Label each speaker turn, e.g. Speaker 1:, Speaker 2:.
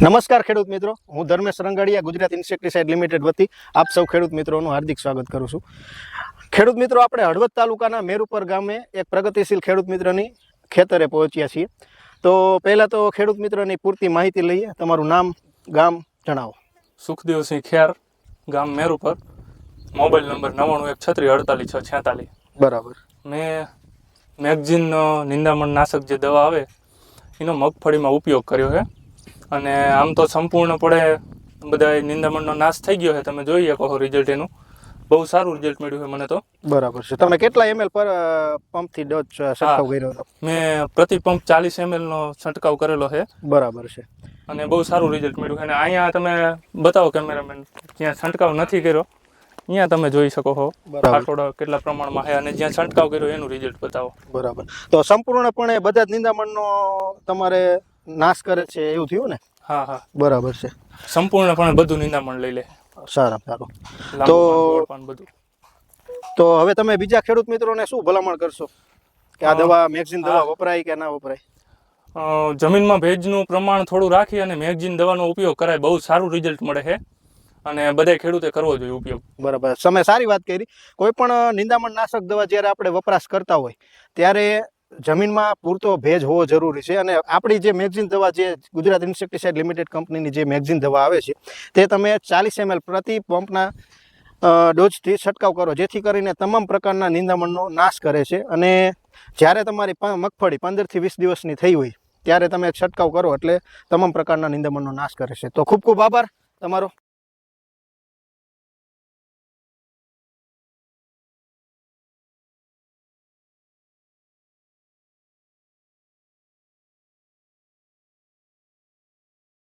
Speaker 1: નમસ્કાર ખેડૂત મિત્રો, હું ધર્મેશ રંગાડિયા ગુજરાત ઇન્સેક્ટિસાઇડ લિમિટેડ વતી આપ સૌ ખેડૂત મિત્રોનું હાર્દિક સ્વાગત કરું છું. ખેડૂત મિત્રો, આપણે હળવદ તાલુકાના મેરુપર ગામે એક પ્રગતિશીલ ખેડૂત મિત્રની ખેતરે પહોંચ્યા છીએ. તો પહેલાં તો ખેડૂત મિત્રની પૂરતી માહિતી લઈએ. તમારું નામ, ગામ જણાવો.
Speaker 2: સુખદેવસિંહ ખેર, ગામ મેરુપર, મોબાઈલ નંબર 9116484646.
Speaker 1: બરાબર.
Speaker 2: મેં મેગઝીન નિંદામણ નાશક જે દવા આવે એનો મગફળીમાં ઉપયોગ કર્યો છે અને આમ તો સંપૂર્ણપણે બધા નિંદામણનો નાશ થઈ ગયો છે. તમે જોઈ શકો રિઝલ્ટ એનું બહુ સારું રિઝલ્ટ મળ્યું છે મને તો.
Speaker 1: બરાબર છે. તમે કેટલા ml પર પંપથી ડોઝ છંટકાવ કર્યો હતો?
Speaker 2: મેં પ્રતિ પંપ 40 ml નો છંટકાવ કરેલો છે.
Speaker 1: બરાબર છે.
Speaker 2: અને બહુ સારું રિઝલ્ટ મળ્યું છે. અને અહીંયા તમે બતાવો કેમેરામેન, જ્યાં છંટકાવ નથી કર્યો અહીંયા તમે જોઈ શકો છો ખાટોડા કેટલા પ્રમાણમાં છે અને જ્યાં છંટકાવ કર્યો એનું રિઝલ્ટ બતાવો.
Speaker 1: બરાબર. તો સંપૂર્ણપણે બધા જ નિંદામણનો તમારે નાશ કરે છે એવું થયું ને?
Speaker 2: હા હા,
Speaker 1: બરાબર છે.
Speaker 2: સંપૂર્ણપણે બધું નિંદામણ લઈ લે.
Speaker 1: સારું.
Speaker 2: તો બધું.
Speaker 1: તો હવે તમે બીજા ખેડૂત મિત્રોને શું ભલામણ કરશો કે આ દવા મેગઝીન દવા વપરાય કે ના વપરાય?
Speaker 2: જમીનમાં ભેજનું પ્રમાણ થોડું રાખી અને મેગઝીન દવાનો ઉપયોગ કરાય, બહુ સારું રિઝલ્ટ મળે છે અને બધા ખેડૂતે કરવો જોઈએ ઉપયોગ.
Speaker 1: બરાબર. તમે સારી વાત કરી. કોઈ પણ નિંદામણ નાશક દવા જ્યારે આપણે વપરાશ કરતા હોય ત્યારે જમીનમાં પૂરતો ભેજ હોવો જરૂરી છે. અને આપણી જે મેગઝીન દવા, જે ગુજરાત ઇન્સેક્ટિસાઇડ લિમિટેડ કંપનીની જે મેગઝીન દવા આવે છે તે તમે 40 ml પ્રતિ પંપના ડોઝથી છંટકાવ કરો, જેથી કરીને તમામ પ્રકારના નિંદામણનો નાશ કરે છે. અને જ્યારે તમારી મગફળી 15 થી 20 દિવસની થઈ હોય ત્યારે તમે છંટકાવ કરો એટલે તમામ પ્રકારના નિંદામણનો નાશ કરે છે. તો ખૂબ ખૂબ આભાર તમારો.